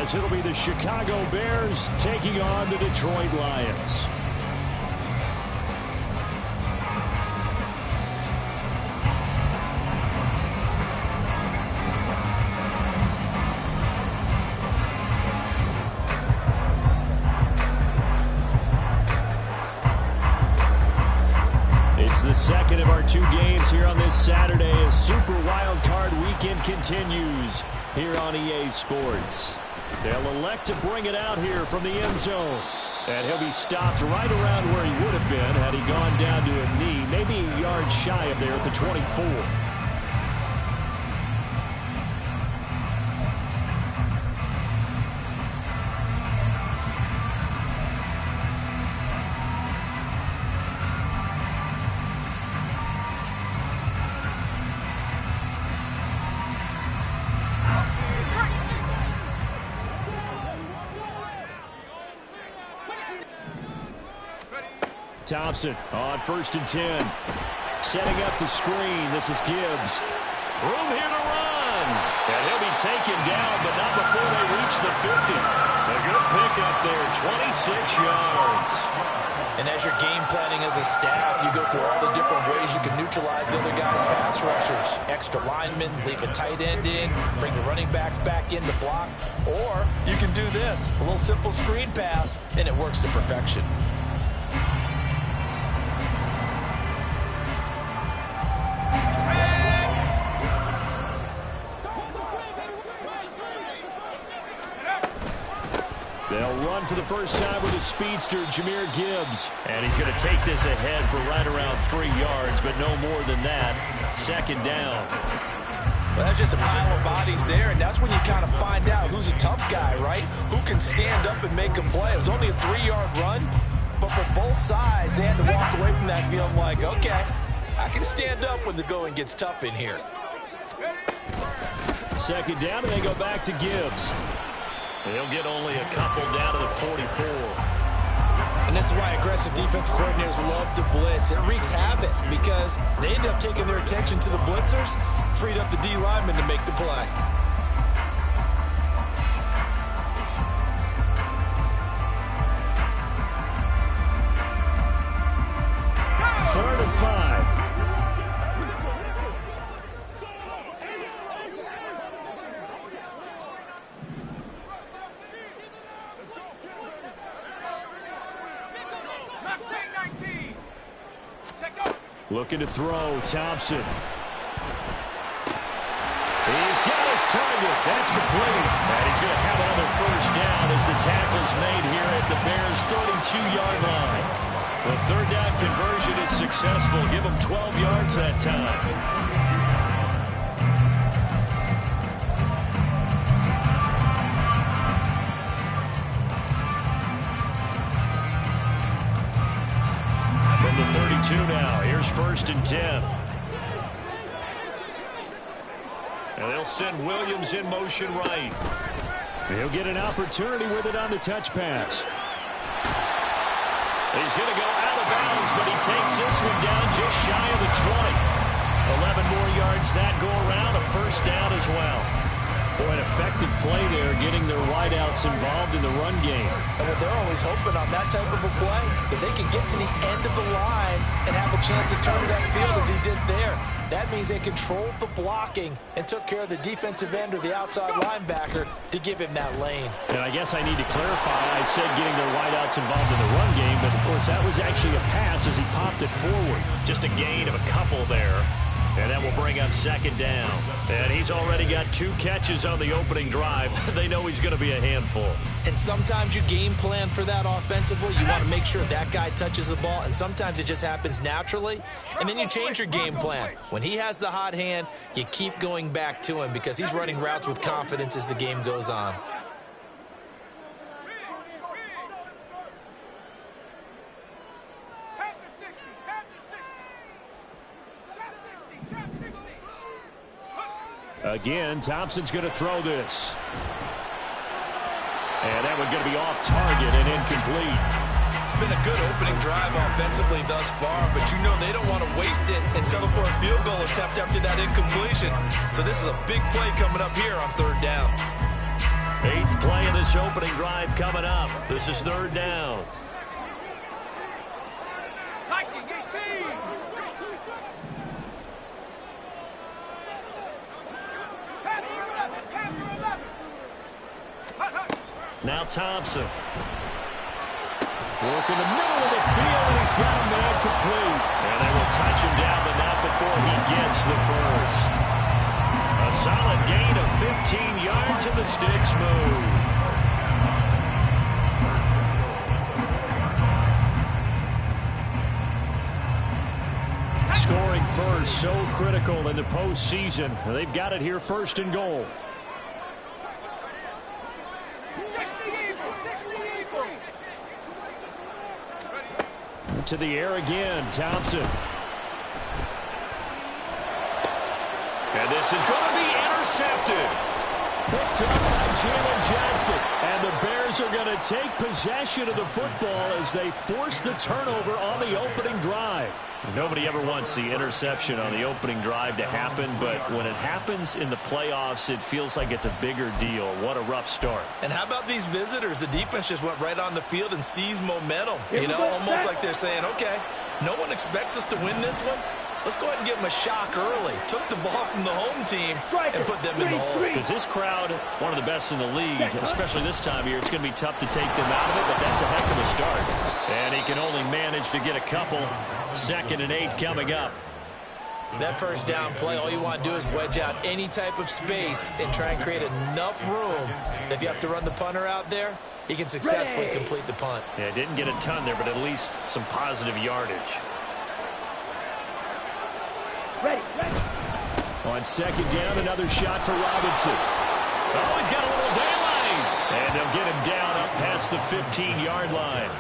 as it'll be the Chicago Bears taking on the Detroit Lions. The second of our two games here on this Saturday as Super Wild Card Weekend continues here on EA Sports. They'll elect to bring it out here from the end zone. And he'll be stopped right around where he would have been had he gone down to a knee, maybe a yard shy of there at the 24. Thompson on 1st and 10. Setting up the screen. This is Gibbs. Room here to run. And he'll be taken down, but not before they reach the 50. A good pickup there, 26 yards. And as you're game planning as a staff, you go through all the different ways you can neutralize the other guys' pass rushers. Extra linemen, leave a tight end in, bring the running backs back in to block. Or you can do this, a little simple screen pass, and it works to perfection. They'll run for the first time with his speedster, Jahmyr Gibbs. And he's going to take this ahead for right around 3 yards, but no more than that. 2nd down. Well, that's just a pile of bodies there, and that's when you kind of find out who's a tough guy, right? Who can stand up and make a play. It was only a 3-yard run, but for both sides, they had to walk away from that feeling like, okay, I can stand up when the going gets tough in here. 2nd down, and they go back to Gibbs. He'll get only a couple down to the 44. And this is why aggressive defensive coordinators love to blitz. It wreaks havoc because they end up taking their attention to the blitzers, freed up the D lineman to make the play. Third and 5. Looking to throw, Thompson. He's got his target. That's complete. And he's going to have another first down as the tackle's made here at the Bears' 32-yard line. The 3rd down conversion is successful. Give him 12 yards that time. From the 32 now, here's 1st and 10. And they'll send Williams in motion right. He'll get an opportunity with it on the touch pass. He's going to go out of bounds, but he takes this one down just shy of the 20. 11 more yards that go around, a first down as well. Boy, an effective play there, getting their wideouts involved in the run game. And what they're always hoping on that type of a play, that they can get to the end of the line and have a chance to turn it upfield as he did there. That means they controlled the blocking and took care of the defensive end or the outside linebacker to give him that lane. And I guess I need to clarify, I said getting their wideouts involved in the run game, but of course that was actually a pass as he popped it forward. Just a gain of a couple there. And that will bring up 2nd down. And he's already got 2 catches on the opening drive. They know he's going to be a handful. And sometimes you game plan for that offensively. You want to make sure that guy touches the ball. And sometimes it just happens naturally. And then you change your game plan. When he has the hot hand, you keep going back to him because he's running routes with confidence as the game goes on. Again, Thompson's going to throw this. And that one's going to be off target and incomplete. It's been a good opening drive offensively thus far, but you know they don't want to waste it and settle for a field goal attempt after that incompletion. So this is a big play coming up here on 3rd down. Eighth play of this opening drive coming up. This is third down. Now Thompson. Working the middle of the field, and he's got a man complete. And they will touch him down, but not before he gets the first. A solid gain of 15 yards, and the sticks move. Scoring first, so critical in the postseason. They've got it here, first and goal. To the air again, Thompson. And this is going to be intercepted. Picked up by Jalen Johnson. And the Bears are going to take possession of the football as they force the turnover on the opening drive. Nobody ever wants the interception on the opening drive to happen, but when it happens in the playoffs, it feels like it's a bigger deal. What a rough start. And how about these visitors? The defense just went right on the field and seized momentum. You know, almost like they're saying, okay, no one expects us to win this one. Let's go ahead and give them a shock early. Took the ball from the home team and put them in the hole. Because this crowd, one of the best in the league, especially this time of year, it's going to be tough to take them out of it, but that's a heck of a start. And he can only manage to get a couple. 2nd and 8 coming up. That first down play, all you want to do is wedge out any type of space and try and create enough room. If you have to run the punter out there, he can successfully complete the punt. Yeah, didn't get a ton there, but at least some positive yardage. On 2nd down, another shot for Robinson. Oh, he's got a little daylight. And they'll get him down up past the 15-yard line.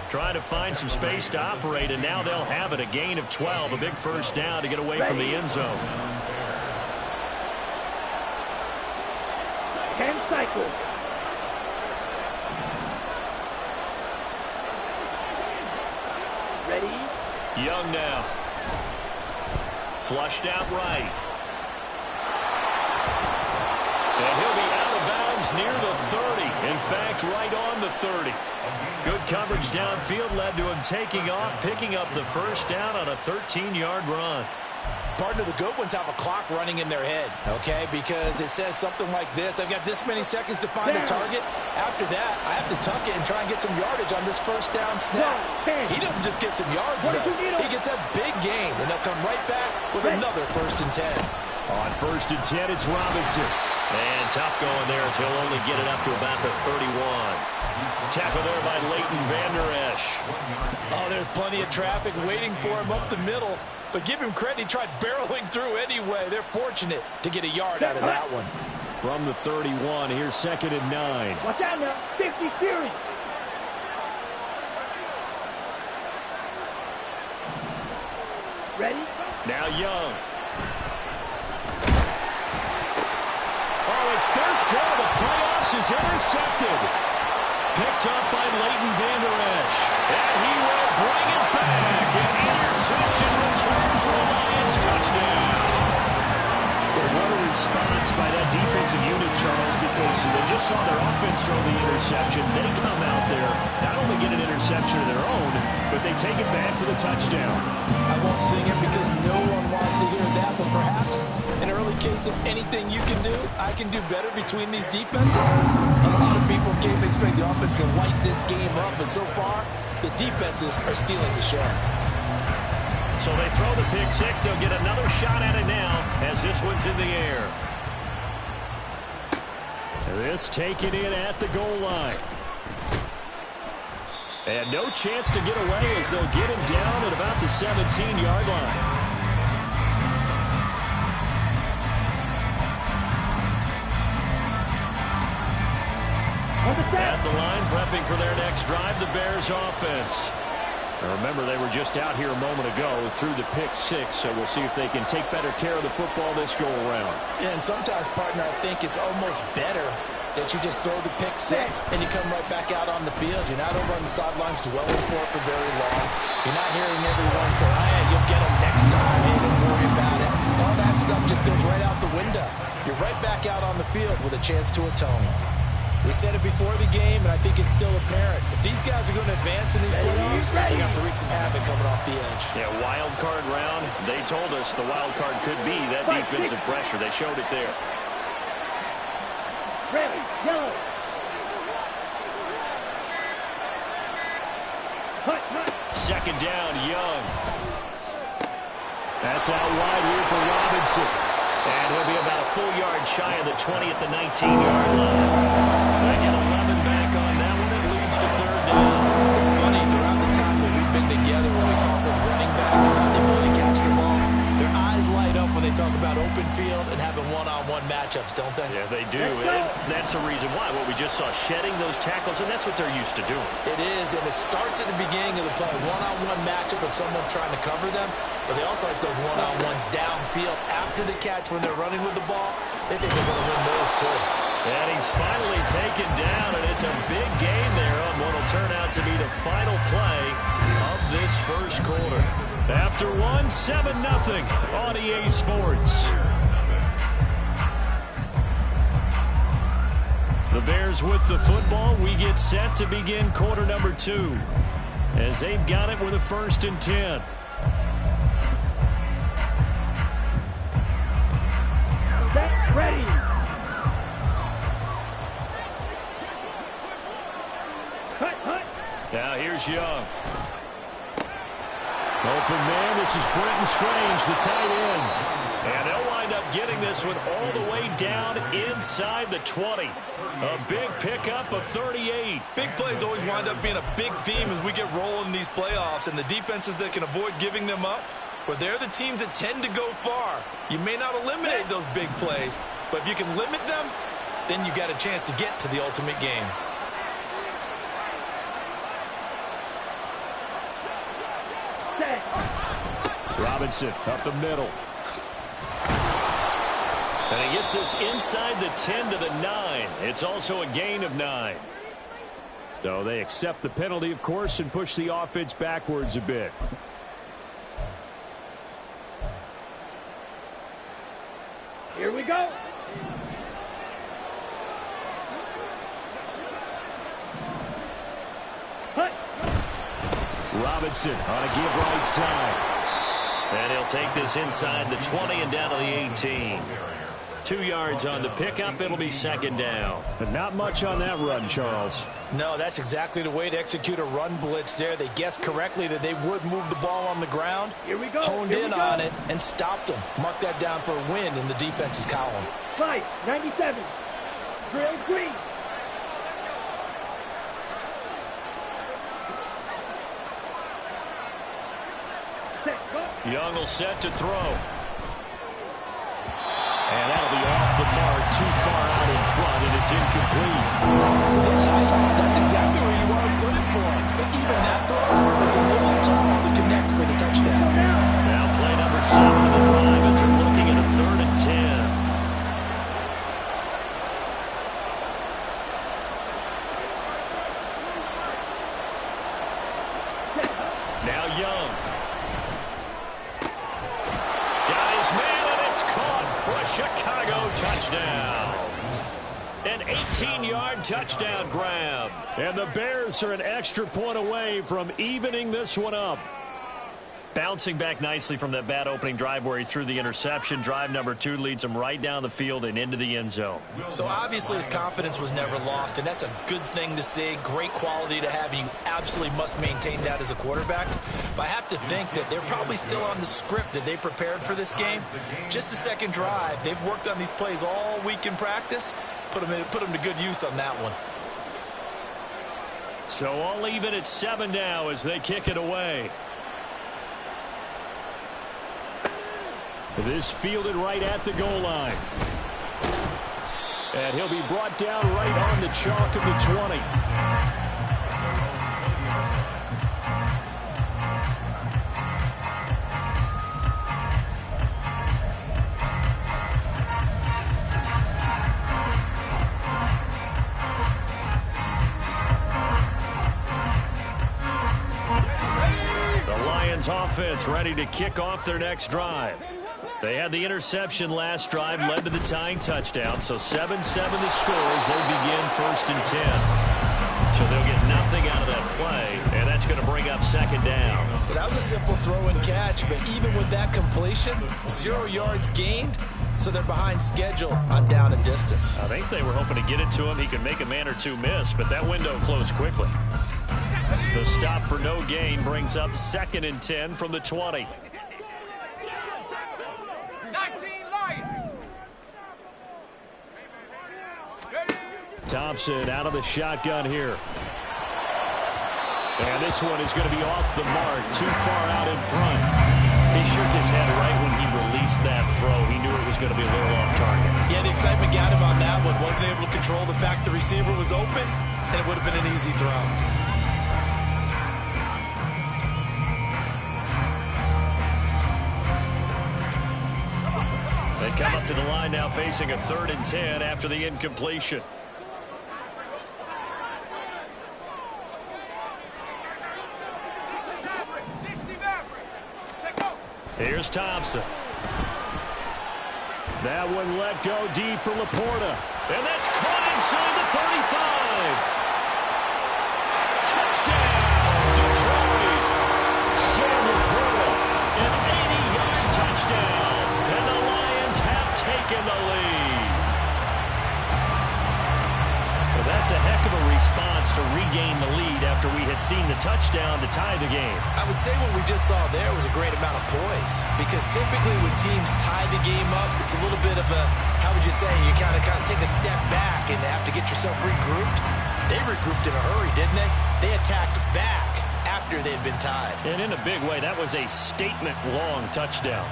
Trying to find some space to operate, and now they'll have it. A gain of 12, a big first down to get away from the end zone. 10 cycles. Ready? Young now. Flushed out right. And he'll be out of bounds near the 30. In fact, right on the 30. Good coverage downfield led to him taking off, picking up the first down on a 13-yard run. Partner, the good ones have a clock running in their head, okay? Because it says something like this. I've got this many seconds to find a target. After that, I have to tuck it and try and get some yardage on this first down snap. He doesn't just get some yards, though. He gets a big gain, and they'll come right back with another 1st and 10. On 1st and 10, it's Robinson. And tough going there as he'll only get it up to about the 31. Tackle there by Leighton Vander Esch. Oh, there's plenty of traffic waiting for him up the middle. But give him credit, he tried barreling through anyway. They're fortunate to get a yard out of that one. From the 31, here's 2nd and 9. Watch out now. 50 series. Ready? Now Young. Oh, his first throw of the playoffs is intercepted. Picked up by Leighton Vander Esch. And he will bring it back. An interception return for a Lions touchdown. Well, what a response by that defensive unit, Charles, because they just saw their offense throw the interception. They come out there, not only get an interception of their own, but they take it back for the touchdown. I won't sing it because no one wants to hear that, but perhaps an early case of anything you can do, I can do better between these defenses. A lot of people came to expect the offense to light this game up, but so far, the defenses are stealing the show. So they throw the pick six. They'll get another shot at it now as this one's in the air. This taken in at the goal line. And no chance to get away as they'll get him down at about the 17-yard line. At the line, prepping for their next drive, the Bears offense. Now remember, they were just out here a moment ago through the pick six, so we'll see if they can take better care of the football this go-around. Yeah, and sometimes, partner, I think it's almost better that you just throw the pick six and you come right back out on the field. You're not over on the sidelines dwelling for very long. You're not hearing everyone say, oh, yeah, you'll get them next time. Hey, don't worry about it. All that stuff just goes right out the window. You're right back out on the field with a chance to atone. We said it before the game, and I think it's still apparent. If these guys are going to advance in these playoffs, they got to wreak some havoc coming off the edge. Yeah, wild card round. They told us the wild card could be that defensive pressure. They showed it there. Red, yellow. Second down, Young. That's out wide here for Robinson. And he'll be about a full yard shy of the 20 at the 19-yard line. They get 11 back on that one. It leads to third down. It's funny, throughout the time that we've been together when we talk with running backs about the ability to catch the ball, their eyes light up when they talk about open field and having one-on-one matchups, don't they? Yeah, they do. And that's the reason why. What we just saw, shedding those tackles, and that's what they're used to doing. It is, and it starts at the beginning of the play. One-on-one matchup with someone trying to cover them, but they also like those one-on-ones downfield after the catch when they're running with the ball. They think they're going to win those, too. And he's finally taken down, and it's a big gain there on what will turn out to be the final play of this first quarter. After one, 7-0 on EA Sports. The Bears with the football. We get set to begin quarter number 2 as they've got it with a 1st and 10. Set, ready. Hut. Now here's Young. Open man, this is Brenton Strange, the tight end. And they'll wind up getting this one all the way down inside the 20. A big pickup of 38. Big plays always wind up being a big theme as we get rolling in these playoffs, and the defenses that can avoid giving them up, but they're the teams that tend to go far. You may not eliminate those big plays, but if you can limit them, then you got a chance to get to the ultimate game. Robinson up the middle. And he gets this inside the 10 to the 9. It's also a gain of 9. So they accept the penalty, of course, and push the offense backwards a bit. Here we go. Hut. Robinson on a give right side. And he'll take this inside the 20 and down to the 18. 2 yards on the pickup. It'll be 2nd down. But not much on that run, Charles. No, that's exactly the way to execute a run blitz there. They guessed correctly that they would move the ball on the ground. Here we go. Honed in on it and stopped them. Mark that down for a win in the defense's column. 5-97. Drill green. Young will set to throw. And that'll be off the mark, too far out in front, and it's incomplete. His height, that's exactly where you want to put it for him. But even that throw was a little tall to connect for the touchdown. Now play number 7 of the drive as they're looking at a 3rd and 10. Now Young. Got his man, and it's caught for a Chicago touchdown. An 18-yard touchdown grab. And the Bears are an extra point away from evening this one up. Bouncing back nicely from that bad opening drive where he threw the interception. Drive number 2 leads him right down the field and into the end zone. So obviously his confidence was never lost, and that's a good thing to see. Great quality to have, and you absolutely must maintain that as a quarterback. But I have to think that they're probably still on the script that they prepared for this game. Just the second drive. They've worked on these plays all week in practice. Put them to good use on that one. So all even at 7 now as they kick it away. This fielded right at the goal line. And he'll be brought down right on the chalk of the 20. The Lions offense ready to kick off their next drive. They had the interception last drive, led to the tying touchdown. So 7-7 the score as they begin 1st and 10. So they'll get nothing out of that play, and that's going to bring up 2nd down. Well, that was a simple throw and catch, but even with that completion, 0 yards gained, so they're behind schedule on down and distance. I think they were hoping to get it to him. He could make a man or two miss, but that window closed quickly. The stop for no gain brings up 2nd and 10 from the 20. Thompson out of the shotgun here. And this one is going to be off the mark, too far out in front. He shook his head right when he released that throw. He knew it was going to be a little off target. Yeah, the excitement got him on that one. Wasn't able to control the fact the receiver was open, and it would have been an easy throw. They come up to the line now facing a 3rd and 10 after the incompletion. Here's Thompson. That one let go deep for Laporta. And that's caught inside the 35. Touchdown, Detroit. Sam Laporta, an 80-yard touchdown. And the Lions have taken the lead. Well, that's a heck of a response to regain the lead after we had seen the touchdown to tie the game. I would say what we just saw there was a great amount of poise, because typically when teams tie the game up, it's a little bit of a, how would you say, you kind of take a step back and have to get yourself regrouped. They regrouped in a hurry, didn't they? They attacked back after they'd been tied. And in a big way, that was a statement-long touchdown.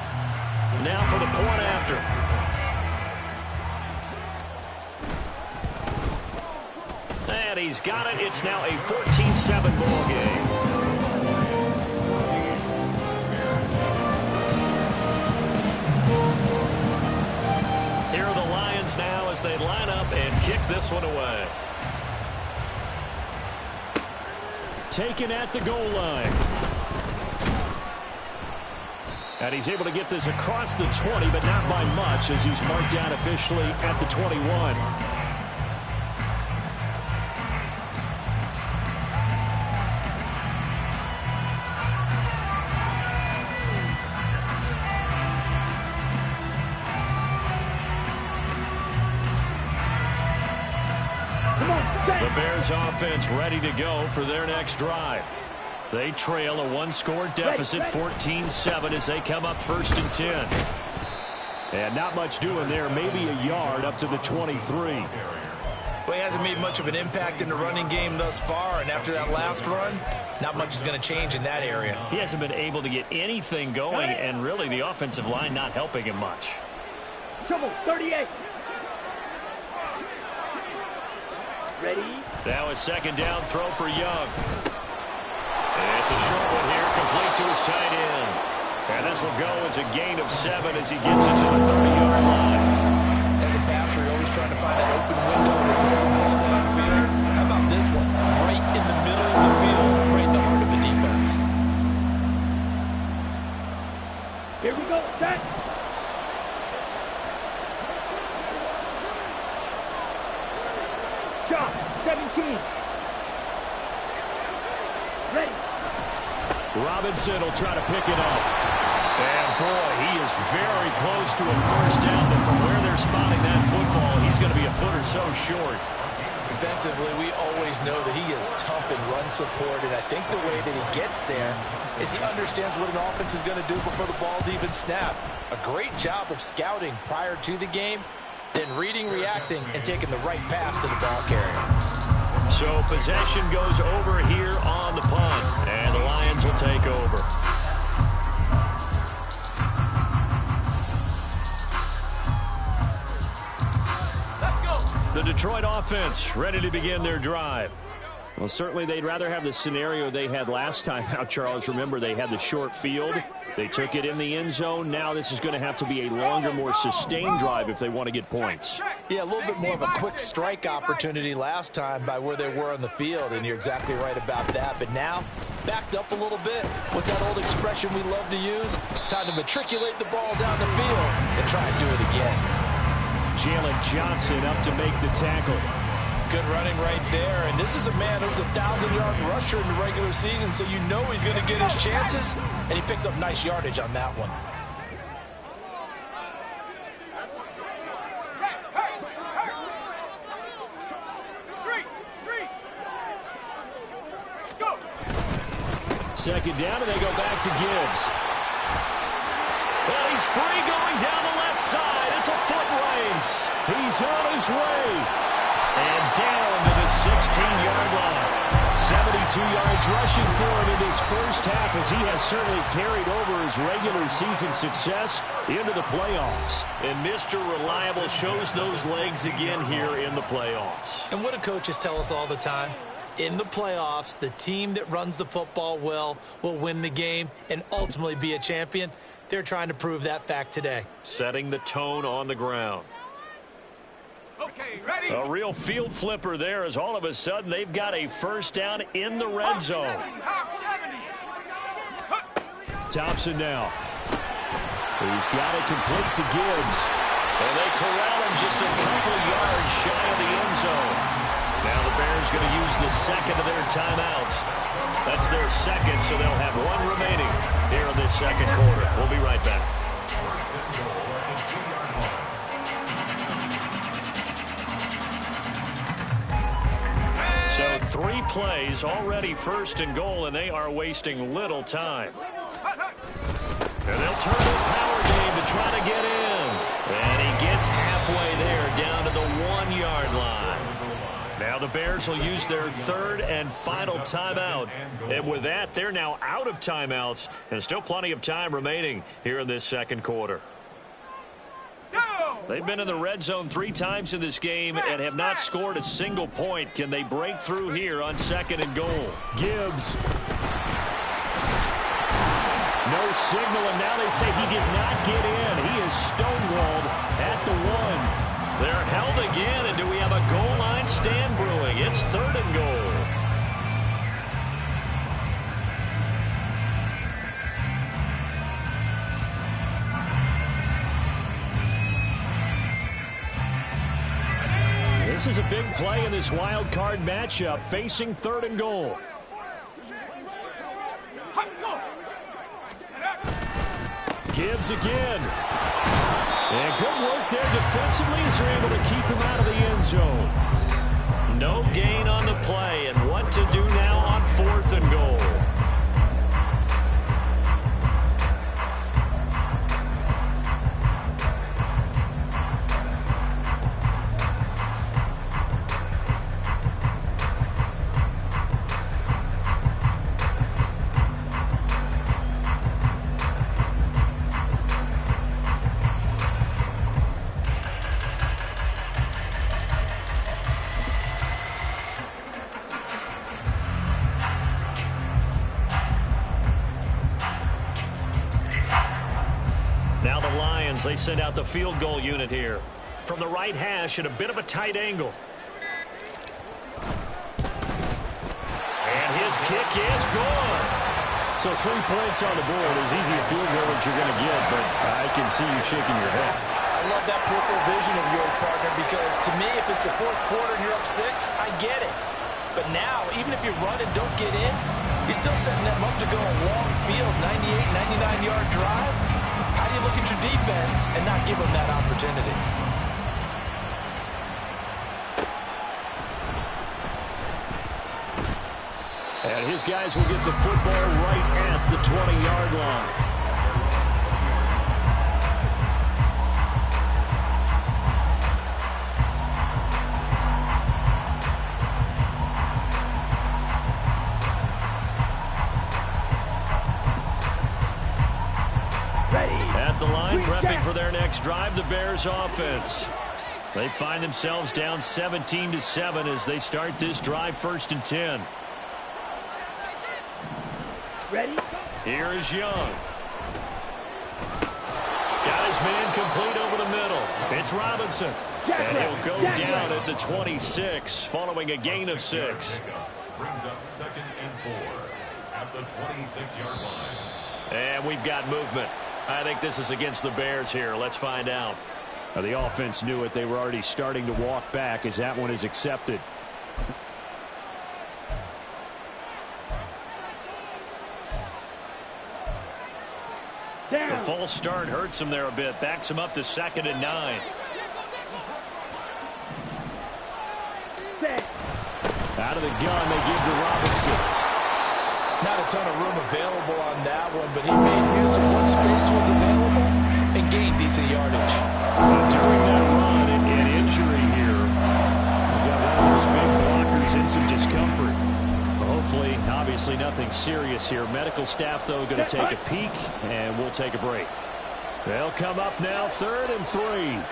Now for the point after. And he's got it. It's now a 14-7 ball game. Here are the Lions now as they line up and kick this one away. Taken at the goal line. And he's able to get this across the 20, but not by much, as he's marked down officially at the 21. The Bears offense ready to go for their next drive. They trail a one-score deficit, 14-7, as they come up 1st and 10. And not much doing there, maybe a yard up to the 23. Well, he hasn't made much of an impact in the running game thus far, and after that last run, not much is going to change in that area. He hasn't been able to get anything going, and really the offensive line not helping him much. Trouble, 38. Ready? Now a 2nd down throw for Young. It's a short one here, complete to his tight end. And this will go as a gain of 7 as he gets it to the 30-yard line. As a passer, you're always trying to find that open window to throw the ball downfield. How about this one? Right in the middle of the field, right in the heart of the defense. Here we go, set. Shot, 17. Ready. Robinson will try to pick it up. And boy, he is very close to a 1st down, but from where they're spotting that football, he's going to be a foot or so short. Defensively, we always know that he is tough in run support, and I think the way that he gets there is he understands what an offense is going to do before the ball's even snapped. A great job of scouting prior to the game, then reading, reacting, and taking the right path to the ball carrier. So possession goes over here on the punt, and the Lions will take over. Let's go. The Detroit offense ready to begin their drive. Well, certainly they'd rather have the scenario they had last time out, Charles. Remember, they had the short field. They took it in the end zone. Now this is going to have to be a longer, more sustained drive if they want to get points. Yeah, a little bit more of a quick strike opportunity last time by where they were on the field, and you're exactly right about that. But now, backed up a little bit. What's that old expression we love to use? Time to matriculate the ball down the field and try and do it again. Jalen Johnson up to make the tackle. Good running right there, and this is a man who's a 1,000-yard rusher in the regular season, so you know he's going to get his chances, and he picks up nice yardage on that one. Second down, and they go back to Gibbs. Well, he's free going down the left side. It's a foot race. He's on his way. And down to the 16-yard line. 72 yards rushing for him in his first half, as he has certainly carried over his regular season success into the playoffs. And Mr. Reliable shows those legs again here in the playoffs. And what do coaches tell us all the time? In the playoffs, the team that runs the football well will win the game and ultimately be a champion. They're trying to prove that fact today. Setting the tone on the ground. Okay, ready? A real field flipper there, as all of a sudden they've got a first down in the red zone. Thompson now. He's got it complete to Gibbs. And they corral him just a couple yards shy of the end zone. Now the Bears going to use the second of their timeouts. That's their second, so they'll have one remaining here in this second quarter. We'll be right back. So 3 plays, already first and goal, and they are wasting little time. And they'll turn the power game to try to get in. And he gets halfway there, down to the 1-yard line. Now the Bears will use their third and final timeout. And with that, they're now out of timeouts. And still plenty of time remaining here in this second quarter. They've been in the red zone 3 times in this game and have not scored a single point. Can they break through here on second and goal? Gibbs. No signal, and now they say he did not get in. He is stonewalled at the 1. They're held again, and do we have a goal line stand brewing? It's third and goal. This is a big play in this wild card matchup, facing third and goal. Gibbs again. And good work there defensively as they're able to keep him out of the end zone. No gain on the play, and what to do now on fourth and goal. Now the Lions, they send out the field goal unit here. From the right hash at a bit of a tight angle. And his kick is gone. So 3 points on the board. As easy a field goal as you're going to get, but I can see you shaking your head. I love that peripheral vision of yours, partner, because to me, if it's the fourth quarter and you're up 6, I get it. But now, even if you run and don't get in, you're still setting them up to go a long field, 98, 99-yard drive. How do you look at your defense and not give them that opportunity? And his guys will get the football right at the 20-yard line. At the line, prepping for their next drive, the Bears offense. They find themselves down 17-7 as they start this drive, 1st and 10. Ready? Here is Young. Got his man complete over the middle. It's Robinson. And he'll go down at the 26 following a gain of 6. Brings up 2nd and 4 at the 26-yard line. And we've got movement. I think this is against the Bears here. Let's find out. Now, the offense knew it. They were already starting to walk back as that one is accepted. Down. The false start hurts him there a bit. Backs him up to 2nd and 9. Set. Out of the gun, they give to Robinson. Not a ton of room available on that one, but he made use of what space was available and gained decent yardage. Well, during that run, an injury here. We've got one of those big blockers in some discomfort. Hopefully, obviously nothing serious here. Medical staff, though, going to take a peek, and we'll take a break. They'll come up now, 3rd and 3.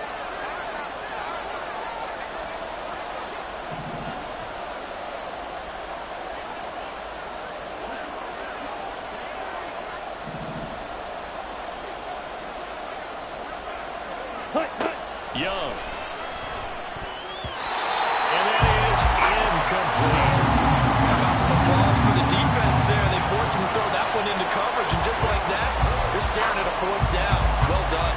Young. And that is incomplete. How about some applause for the defense there? They forced him to throw that one into coverage, and just like that, they're staring at a 4th down. Well done.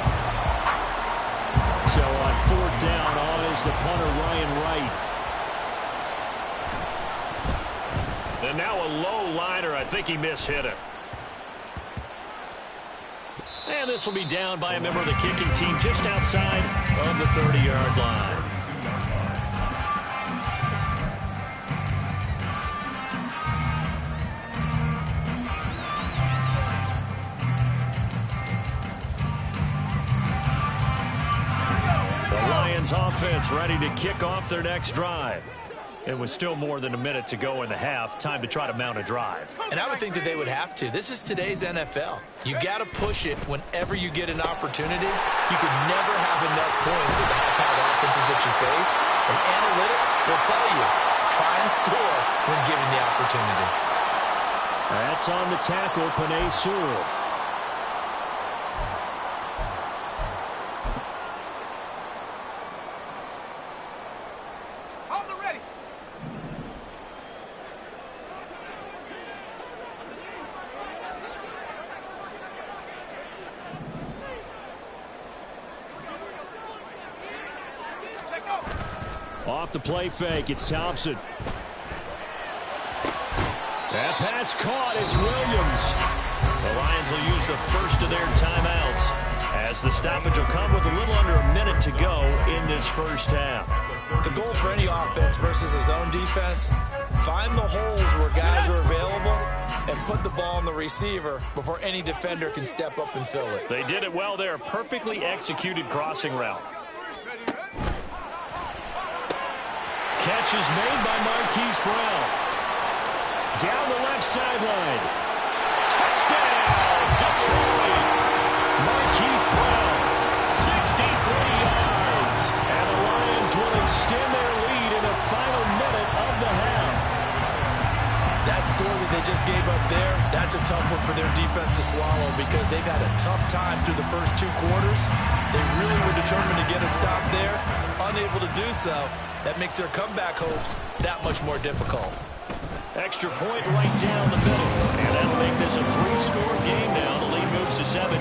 So on 4th down, on is the punter, Ryan Wright. And now a low liner. I think he mishit it. And this will be down by a member of the kicking team just outside of the 30-yard line. The Lions offense ready to kick off their next drive. It was still more than a minute to go in the half. Time to try to mount a drive. And I would think that they would have to. This is today's NFL. You got to push it whenever you get an opportunity. You can never have enough points with the high-powered offenses that you face. And analytics will tell you, try and score when given the opportunity. That's on the tackle, Panay Sewell. On the ready. Off the play fake, it's Thompson. That pass caught, it's Williams. The Lions will use the first of their timeouts as the stoppage will come with a little under a minute to go in this first half. The goal for any offense versus a zone defense, find the holes where guys are available and put the ball on the receiver before any defender can step up and fill it. They did it well there. Perfectly executed crossing route. Catch is made by Marquise Brown. Down the left sideline. Touchdown, Detroit. Marquise Brown, 63 yards. And the Lions will extend their lead in the final minute of the half. That score that they just gave up there, that's a tough one for their defense to swallow because they've had a tough time through the first 2 quarters. They really were determined to get a stop there. Unable to do so, that makes their comeback hopes that much more difficult. Extra point right down the middle. And that'll make this a 3-score game now. The lead moves to 17.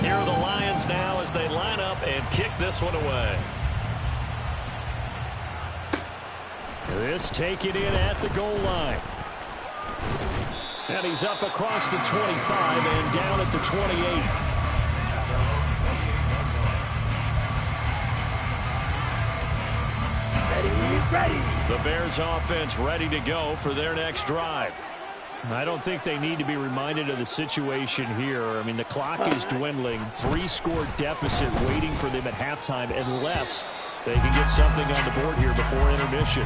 Here are the Lions now as they line up and kick this one away. This taken in at the goal line. And he's up across the 25 and down at the 28. Ready. The Bears offense ready to go for their next drive. I don't think they need to be reminded of the situation here. I mean, the clock is dwindling. 3-score deficit waiting for them at halftime unless They can get something on the board here before intermission.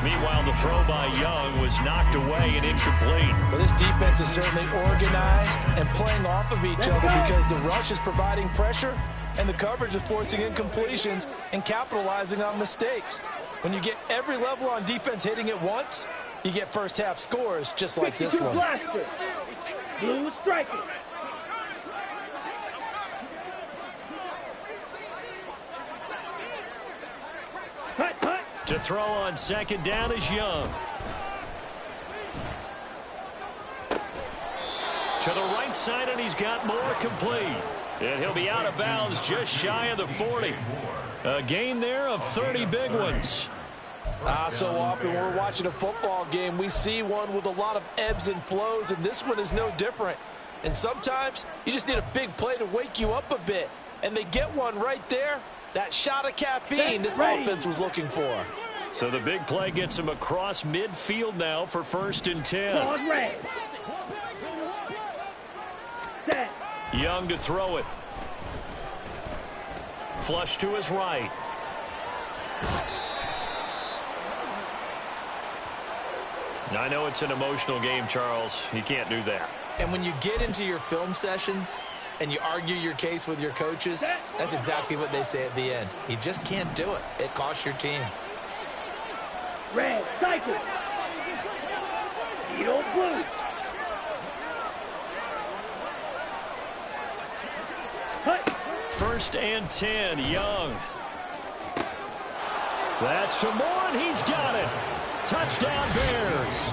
Meanwhile, the throw by Young was knocked away and incomplete. Well, this defense is certainly organized and playing off of each other because the rush is providing pressure and the coverage is forcing incompletions and capitalizing on mistakes. When you get every level on defense hitting at once, you get first half scores just like this one. Blaster. Blue is striking. Hut, hut. To throw on second down is Young. To the right side, and he's got more complete. And he'll be out of bounds just shy of the 40. A gain there of 30 big ones. So often when we're watching a football game, we see one with a lot of ebbs and flows, and this one is no different. And sometimes you just need a big play to wake you up a bit. And they get one right there. That shot of caffeine this offense was looking for. So the big play gets him across midfield now for 1st and 10. On red. Set. Young to throw it. Flush to his right. I know it's an emotional game, Charles. You can't do that. And when you get into your film sessions and you argue your case with your coaches, that's exactly what they say at the end. You just can't do it. It costs your team. Red. Cycle. Yield blue. Hut. 1st and 10, Young. That's to Moore, and he's got it. Touchdown, Bears.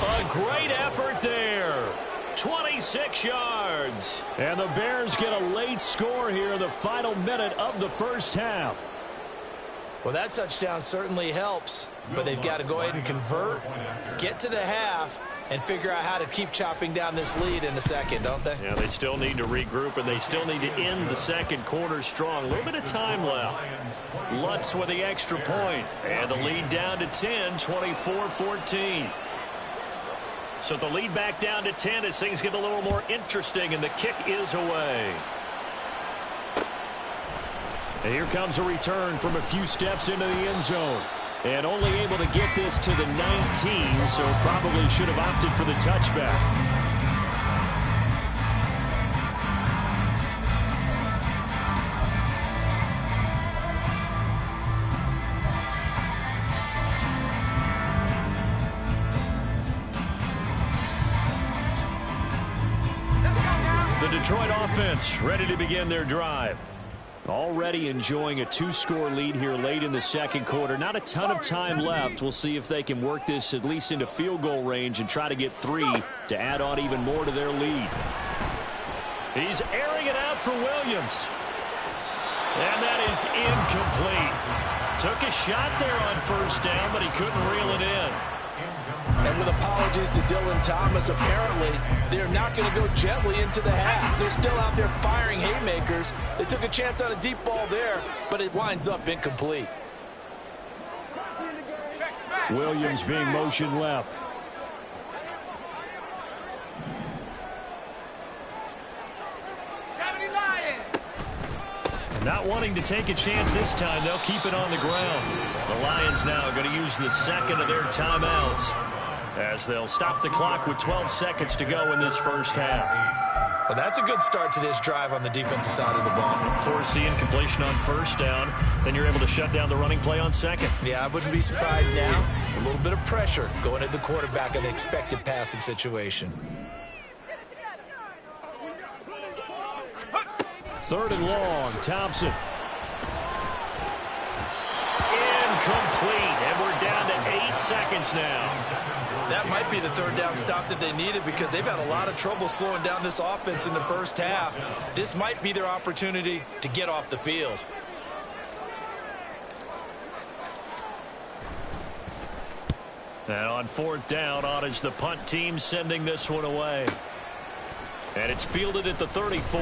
A great effort there. 26 yards. And the Bears get a late score here in the final minute of the first half. Well, that touchdown certainly helps, but they've got to go ahead and convert, get to the half, and figure out how to keep chopping down this lead in a second, don't they? Yeah, they still need to regroup, and they still need to end the second quarter strong. A little bit of time left. Lutz with the extra point, and the lead down to 10, 24-14. So the lead back down to 10 as things get a little more interesting, and the kick is away. And here comes a return from a few steps into the end zone. And only able to get this to the 19, so probably should have opted for the touchback. The Detroit offense ready to begin their drive. Already enjoying a 2-score lead here late in the second quarter. Not a ton of time left. We'll see if they can work this at least into field goal range and try to get 3 to add on even more to their lead. He's airing it out for Williams. And that is incomplete. Took a shot there on 1st down, but he couldn't reel it in. And with apologies to Dylan Thomas, apparently they're not going to go gently into the half. They're still out there firing haymakers. They took a chance on a deep ball there, but it winds up incomplete. Williams being motion left. Not wanting to take a chance this time, they'll keep it on the ground. The Lions now going to use the second of their timeouts as they'll stop the clock with 12 seconds to go in this first half. Well, that's a good start to this drive on the defensive side of the ball. Force the incompletion on 1st down, then you're able to shut down the running play on 2nd. Yeah, I wouldn't be surprised now. A little bit of pressure going at the quarterback in an expected passing situation. 3rd and long, Thompson. Incomplete, and we're down to 8 seconds now. That might be the 3rd down stop that they needed because they've had a lot of trouble slowing down this offense in the first half. This might be their opportunity to get off the field. And on 4th down, on is the punt team sending this one away. And it's fielded at the 34.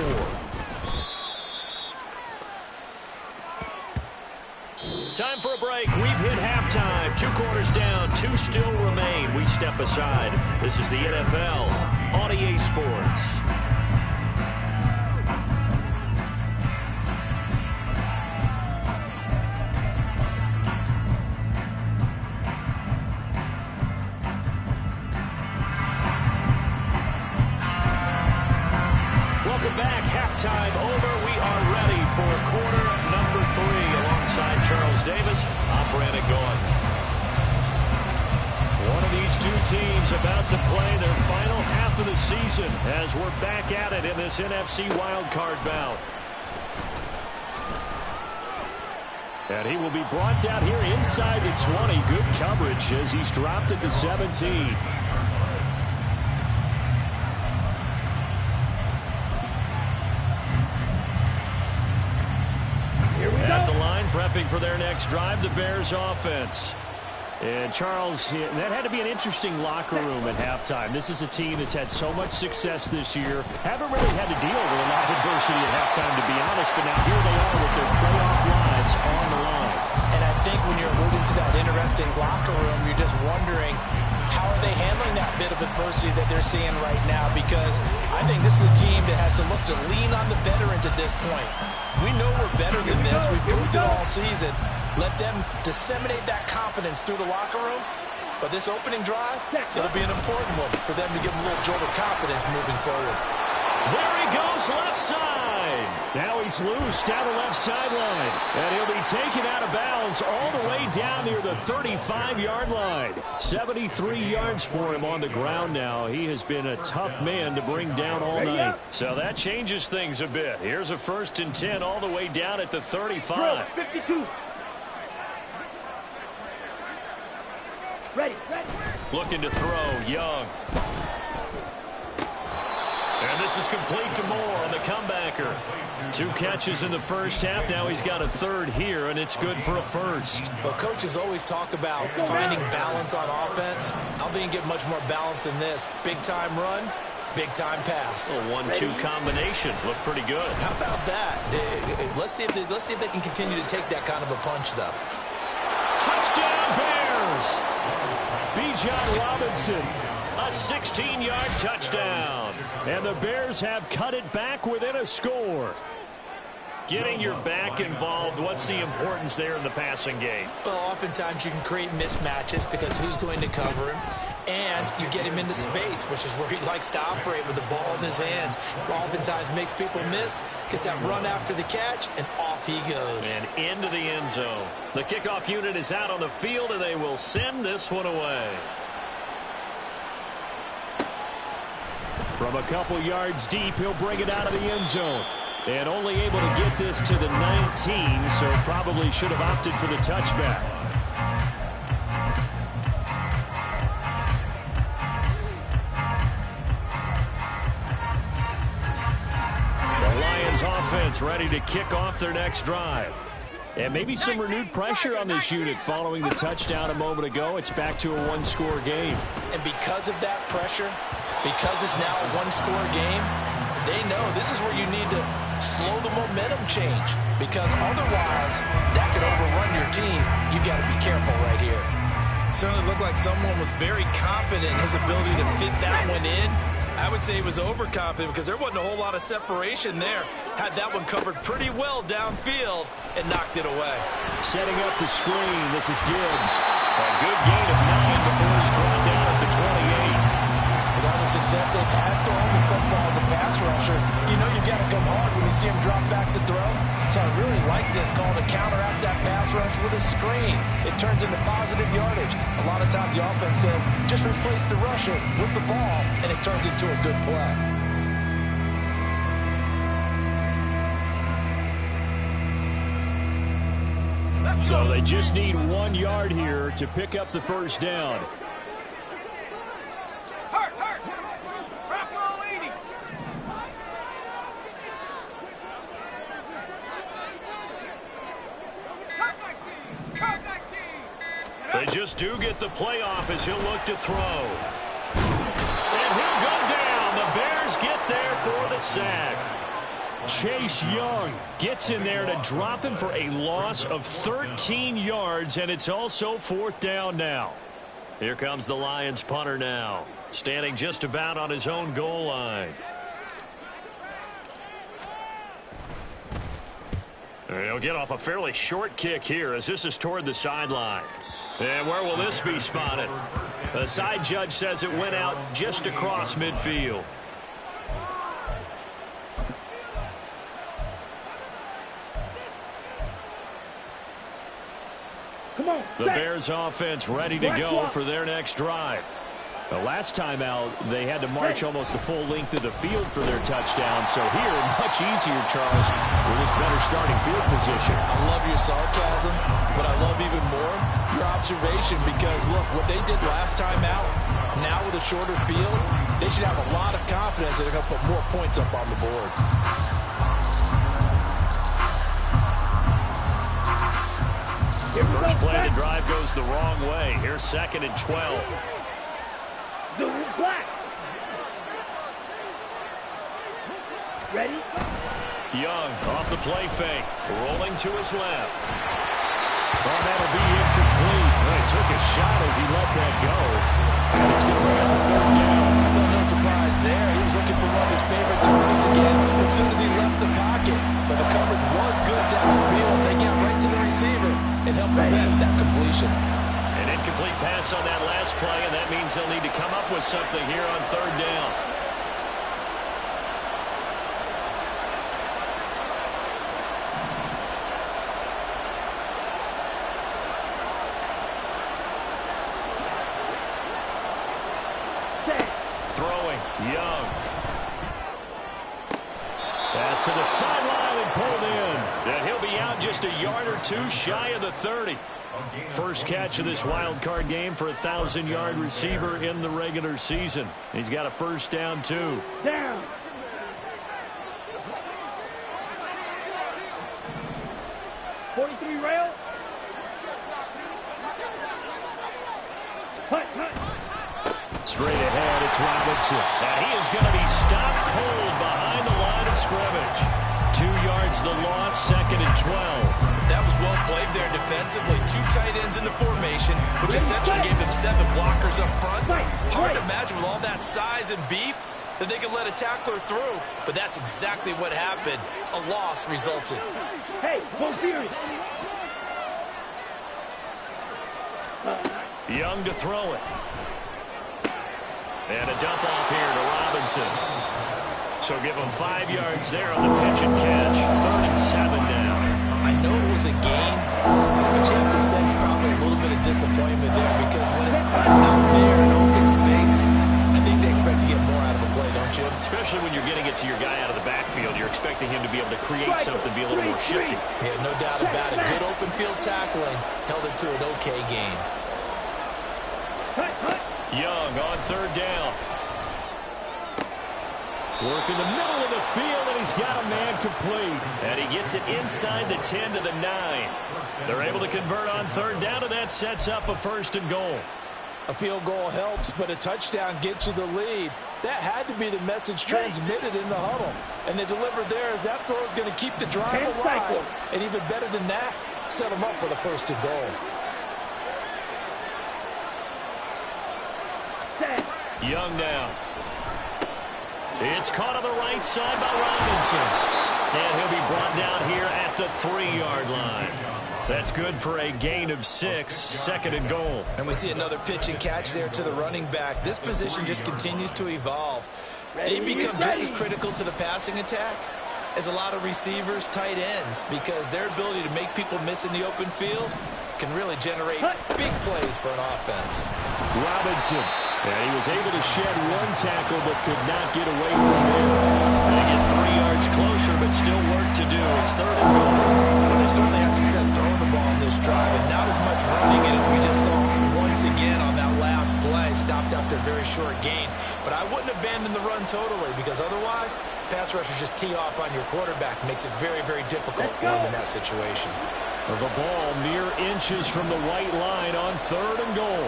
Time for a break. We've hit halftime. 2 quarters down, 2 still remain. We step aside. This is the NFL on EA Sports. halftime over. We are ready for quarter number 3. Alongside Charles Davis, I'm Brandon Gaudin. One of these two teams about to play their final half of the season as we're back at it in this NFC wildcard bout. And he will be brought down here inside the 20. Good coverage as he's dropped at the 17. At the line, prepping for their next drive, the Bears offense. And Charles, that had to be an interesting locker room at halftime. This is a team that's had so much success this year. Haven't really had to deal with a lot of adversity at halftime, to be honest. But now here they are with their playoff lives on the line. And I think when you're alluding to that interesting locker room, you're just wondering, how are they handling that bit of adversity that they're seeing right now? Because I think this is a team that has to look to lean on the veterans at this point. We know we're better than this. We've proved it all season. Let them disseminate that confidence through the locker room. But this opening drive, it'll be an important one for them to give them a little jolt of confidence moving forward. There he goes, left side. Now he's loose down the left sideline. And he'll be taken out of bounds all the way down near the 35-yard line. 73 yards for him on the ground now. He has been a tough man to bring down all night. So that changes things a bit. Here's a 1st and 10 all the way down at the 35. 52. Ready. Looking to throw, Young. And this is complete to Moore on the comebacker. 2 catches in the first half. Now he's got a 3rd here, and it's good for a 1st. Well, coaches always talk about finding balance on offense. I don't think you get much more balance than this. Big-time run, big-time pass. A 1-2 combination. Looked pretty good. How about that? Let's see if they can continue to take that kind of a punch, though. Touchdown, Bears! Bijan Robinson, a 16-yard touchdown. And the Bears have cut it back within a score. Getting your back involved, what's the importance there in the passing game? Well, oftentimes you can create mismatches because who's going to cover him? And you get him into space, which is where he likes to operate with the ball in his hands. Oftentimes makes people miss, gets that run after the catch, and off he goes. And into the end zone. The kickoff unit is out on the field, and they will send this one away. From a couple yards deep, he'll bring it out of the end zone. And only able to get this to the 19, so probably should have opted for the touchback. The Lions offense ready to kick off their next drive. And maybe some renewed pressure on this unit following the touchdown a moment ago. It's back to a 1-score game. And because of that pressure, because it's now a 1-score game, they know this is where you need to slow the momentum change, because otherwise that could overrun your team. You've got to be careful right here. Certainly looked like someone was very confident in his ability to fit that one in. I would say he was overconfident because there wasn't a whole lot of separation there. Had that one covered pretty well downfield and knocked it away. Setting up the screen, this is Gibbs. A good gain of 9 before he's brought down at the 28. With all the success they've had throwing the football as a pass rusher, you know you've got to come hard when you see him drop back to throw. So I really like this call to counteract that pass rush with a screen. It turns into positive yardage. A lot of times the offense says, just replace the rusher with the ball, and it turns into a good play. So they just need 1 yard here to pick up the first down. They just do get the playoff as he'll look to throw. And he'll go down. The Bears get there for the sack. Chase Young gets in there to drop him for a loss of 13 yards, and it's also 4th down now. Here comes the Lions punter now, standing just about on his own goal line. He'll get off a fairly short kick here as this is toward the sideline. And where will this be spotted? The side judge says it went out just across midfield. Come on. The Bears offense ready to go for their next drive. The last time out, they had to march almost the full length of the field for their touchdown. So here, much easier, Charles, with this better starting field position. I love your sarcasm, but I love even more your observation because, look, what they did last time out, now with a shorter field, they should have a lot of confidence that they're going to put more points up on the board. First play of the drive goes the wrong way. Here's 2nd and 12. Black. Ready? Young off the play fake. Rolling to his left. Well, that'll be incomplete. Well, he took a shot as he let that go. And it's going to bring up a 3rd down. Well, no surprise there. He was looking for one of his favorite targets again as soon as he left the pocket. But the coverage was good down the field. They got right to the receiver and helped prevent that completion. An incomplete pass on that last play, and that means they'll need to come up with something here on 3rd down. Throwing, Young. Pass to the sideline and pulled in. And he'll be out just a yard or two shy of the 30. First catch of this wild card game for a 1,000-yard receiver in the regular season. He's got a first down, too. Down. .43 rail. Hut. Straight ahead, it's Robinson. And he is going to be stopped cold behind the line of scrimmage. 2 yards the loss, 2nd and 12. That was well played there defensively. 2 tight ends in the formation, which essentially gave them 7 blockers up front. Hard to imagine with all that size and beef that they could let a tackler through. But that's exactly what happened. A loss resulted. Hey, go serious. Young to throw it. And a dump off here to Robinson. So give him 5 yards there on the pitch and catch. 3rd and 7 now. I know it was a gain, but you have to sense probably a little bit of disappointment there because when it's out there in open space, I think they expect to get more out of a play, don't you? Especially when you're getting it to your guy out of the backfield. You're expecting him to be able to create something, be a little more shifty. Yeah, no doubt about it. Good open field tackling held it to an okay gain. Young on 3rd down. Work in the middle of the field, and he's got a man complete. And he gets it inside the 10 to the 9. They're able to convert on 3rd down, and that sets up a 1st and goal. A field goal helps, but a touchdown gets you the lead. That had to be the message transmitted in the huddle. And they delivered there as that throw is going to keep the drive alive. And even better than that, set them up with a 1st and goal. Young now. It's caught on the right side by Robinson. And he'll be brought down here at the 3-yard line. That's good for a gain of 6, 2nd and goal. And we see another pitch and catch there to the running back. This position just continues to evolve. They become just as critical to the passing attack as a lot of receivers, tight ends, because their ability to make people miss in the open field can really generate big plays for an offense. Robinson. And he was able to shed 1 tackle but could not get away from him. They get 3 yards closer but still work to do. It's 3rd and goal. Well, they certainly had success throwing the ball on this drive and not as much running it as we just saw once again on that last play. Stopped after a very short gain. But I wouldn't abandon the run totally because otherwise pass rushers just tee off on your quarterback. Makes it very, very difficult for him in that situation. The ball mere inches from the white line on 3rd and goal.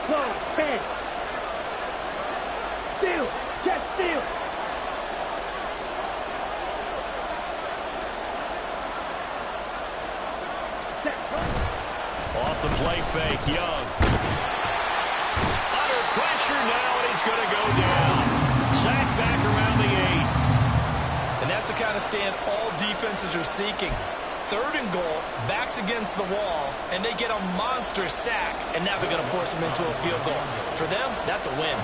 Close, bend. Steal, check, steal. Off the play fake, Young. Under pressure now, and he's going to go down. Sack back around the 8. And that's the kind of stand all defenses are seeking. 3rd and goal, backs against the wall, and they get a monster sack, and now they're going to force them into a field goal. For them, that's a win.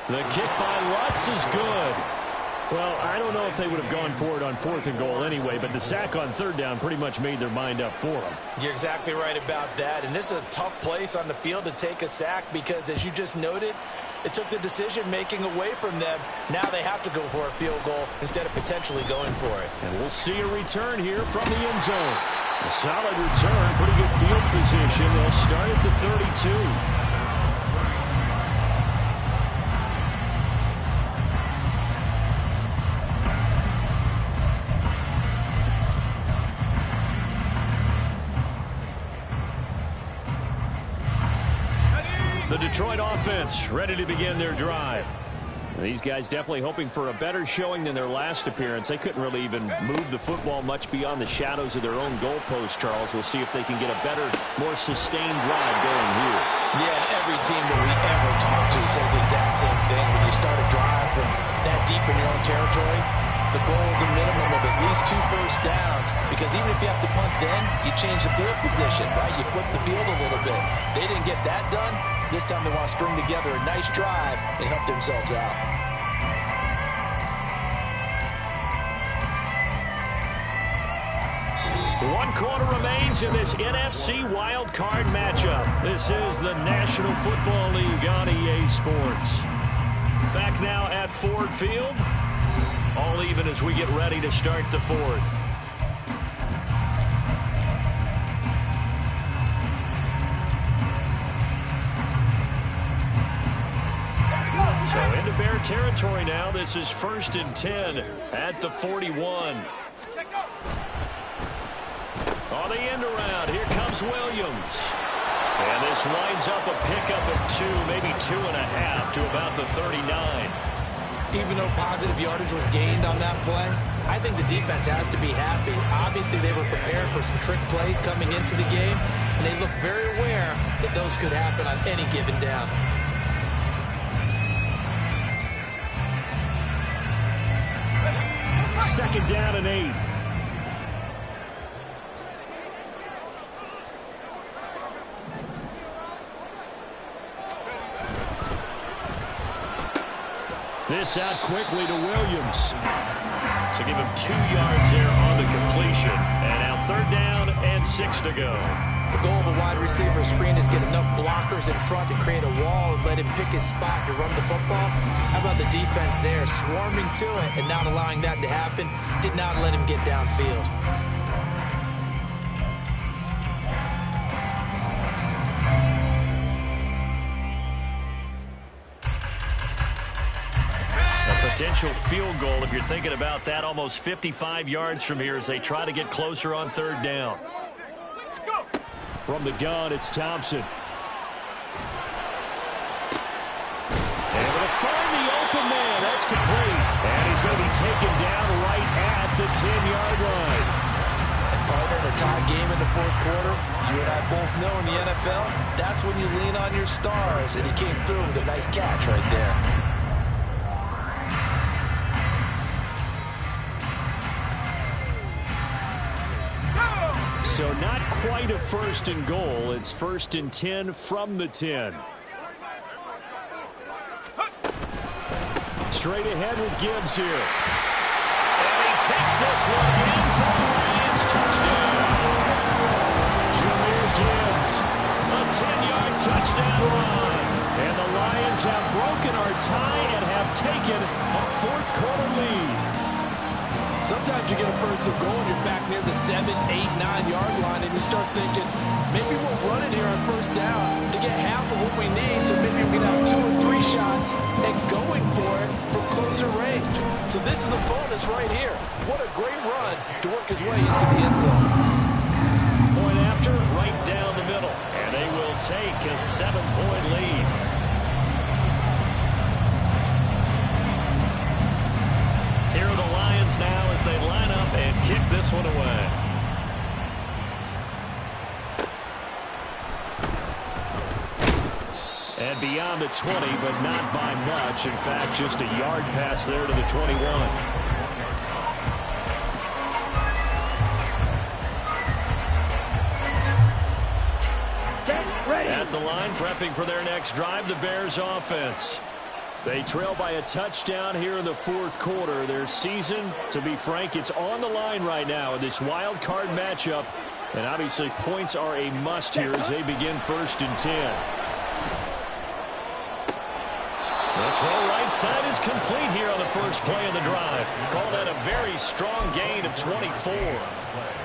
The kick by Lutz is good. Well, I don't know if they would have gone for it on 4th and goal anyway, but the sack on 3rd down pretty much made their mind up for them. You're exactly right about that, and this is a tough place on the field to take a sack because, as you just noted, it took the decision-making away from them. Now they have to go for a field goal instead of potentially going for it. And we'll see a return here from the end zone. A solid return, pretty good field position. They'll start at the 32. The Detroit offense ready to begin their drive. These guys definitely hoping for a better showing than their last appearance. They couldn't really even move the football much beyond the shadows of their own goalpost, Charles. We'll see if they can get a better, more sustained drive going here. Yeah, and every team that we ever talk to says the exact same thing. When you start a drive from that deep in your own territory, the goal is a minimum of at least 2 first downs, because even if you have to punt then, you change the field position, right? You flip the field a little bit. They didn't get that done. This time they want to string together a nice drive and help themselves out. One quarter remains in this NFC wildcard matchup. This is the National Football League on EA Sports. Back now at Ford Field. All even as we get ready to start the 4th. So into Bear territory now. This is 1st and 10 at the 41. On the end around, here comes Williams. And this winds up a pickup of 2, maybe 2.5 to about the 39. Even though positive yardage was gained on that play, I think the defense has to be happy. Obviously, they were prepared for some trick plays coming into the game, and they look very aware that those could happen on any given down. Second down and 8. This out quickly to Williams. So give him 2 yards there on the completion. And now 3rd down and 6 to go. The goal of a wide receiver screen is get enough blockers in front to create a wall and let him pick his spot to run the football. How about the defense there, swarming to it and not allowing that to happen? Did not let him get downfield. Potential field goal, if you're thinking about that, almost 55 yards from here as they try to get closer on 3rd down. From the gun, it's Thompson. Able to find the open man. That's complete. And he's going to be taken down right at the 10-yard line. And partner, in a tie game in the 4th quarter, you and I both know in the NFL, that's when you lean on your stars. And he came through with a nice catch right there. So not quite a 1st and goal. It's 1st and 10 from the 10. Straight ahead with Gibbs here. And he takes this one in for the Lions. Touchdown. Jahmyr Gibbs. A 10-yard touchdown run. And the Lions have broken our tie and have taken a 4th quarter lead. Sometimes you get a 1st and goal and you're back near the 7, 8, 9-yard line and you start thinking, maybe we'll run it here on 1st down to get half of what we need, so maybe we can have 2 or 3 shots and going for it from closer range. So this is a bonus right here. What a great run to work his way into the end zone. Point after, right down the middle. And they will take a 7-point lead. Here are the Lions now as they line up and kick this one away. And beyond the 20, but not by much. In fact, just a yard pass there to the 21. At the line, prepping for their next drive, the Bears offense. They trail by a touchdown here in the fourth quarter. Their season, to be frank, it's on the line right now in this wild card matchup. And obviously points are a must here as they begin 1st and 10. The throw right side is complete here on the first play of the drive. Call that a very strong gain of 24.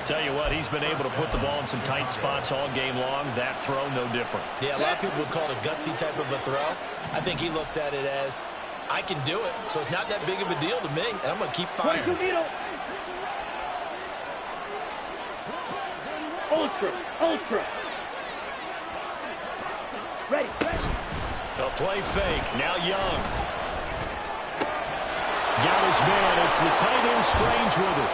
Tell you what, he's been able to put the ball in some tight spots all game long. That throw, no different. Yeah, a lot of people would call it a gutsy type of a throw. I think he looks at it as, I can do it, so it's not that big of a deal to me, and I'm going to keep firing. Ultra. Ready. A play fake. Now Young. Got his man. It's the tight end Strange with it.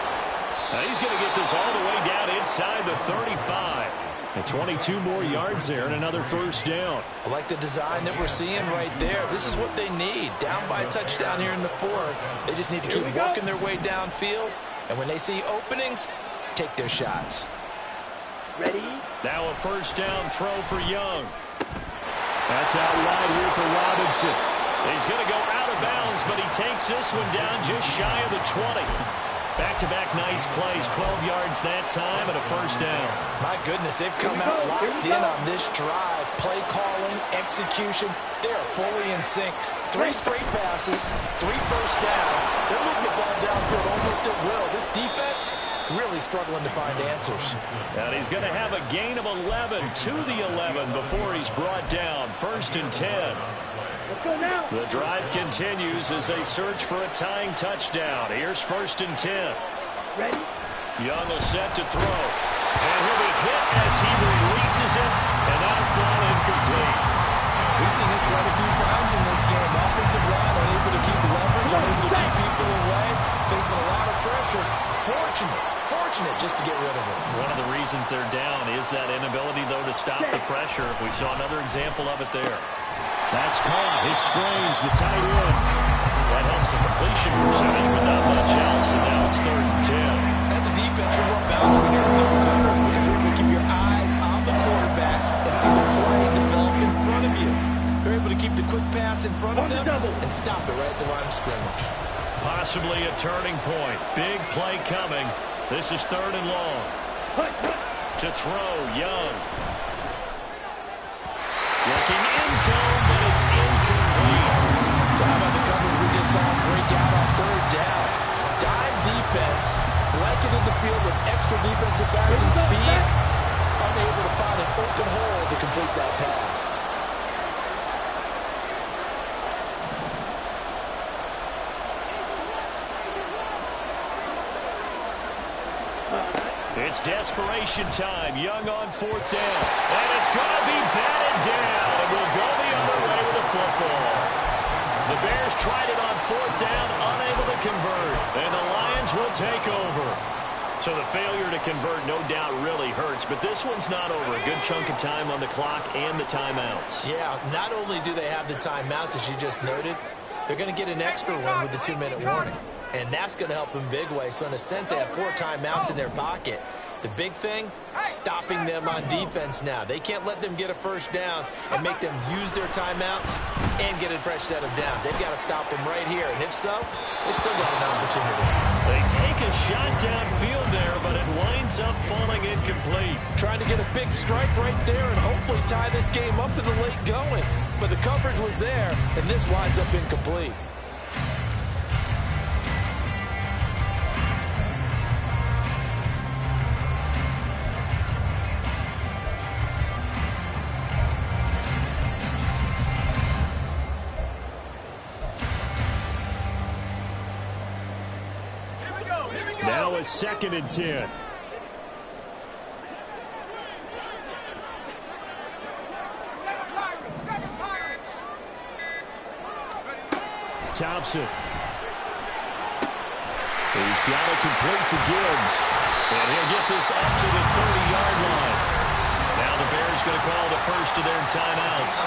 Now he's going to get this all the way down inside the 35. And 22 more yards there and another first down. I like the design that we're seeing right there. This is what they need. Down by a touchdown here in the fourth. They just need to keep working their way downfield. And when they see openings, take their shots. Ready? Now a first down throw for Young. That's out wide here for Robinson. He's going to go out of bounds, but he takes this one down just shy of the 20. Back-to-back nice plays, 12 yards that time and a first down. My goodness, they've come out locked in on this drive. Play calling, execution, they are fully in sync. 3 straight passes, 3 first downs. They're moving the ball downfield almost at will. This defense really struggling to find answers. And he's going to have a gain of 11 to the 11 before he's brought down. 1st and 10. Let's go now. The drive continues as they search for a tying touchdown. Here's 1st and 10. Ready? Young will set to throw. And he'll be hit as he releases it. And that'll fall incomplete. We've seen this quite a few times in this game. Offensive line unable to keep leverage, unable to keep people away, facing a lot of pressure. Fortunate just to get rid of it. One of the reasons they're down is that inability, though, to stop the pressure. We saw another example of it there. That's caught. It's Strange, the tight end. That helps the completion percentage, but not much else. And now it's 3rd and 10. As a defense, you're more balanced when you're in zone coverage because you're able to keep your eyes on the quarterback and see the play develop in front of you. You're able to keep the quick pass in front of them and stop it right at the line of scrimmage. Possibly a turning point. Big play coming. This is 3rd and long. To throw, Young. Looking in zone, but it's incomplete. How about the coverage we just saw break out on 3rd down? Dime defense, blanketed the field with extra defensive backs and speed, unable to find an open hole to complete that pass. It's desperation time. Young on 4th down. And it's going to be batted down. And we'll go the other way with the football. The Bears tried it on 4th down, unable to convert. And the Lions will take over. So the failure to convert, no doubt, really hurts. But this one's not over. A good chunk of time on the clock and the timeouts. Yeah, not only do they have the timeouts, as you just noted, they're going to get an extra one with the 2-minute warning. And that's going to help in big way. So in a sense, they have 4 timeouts in their pocket. The big thing, stopping them on defense now. They can't let them get a first down and make them use their timeouts and get a fresh set of downs. They've got to stop them right here. And if so, they've still got an opportunity. They take a shot downfield there, but it winds up falling incomplete. Trying to get a big strike right there and hopefully tie this game up in the late going. But the coverage was there, and this winds up incomplete. Now a 2nd and 10. Thompson. He's got it complete to Gibbs. And he'll get this up to the 30-yard line. Now the Bears going to call the first of their timeouts.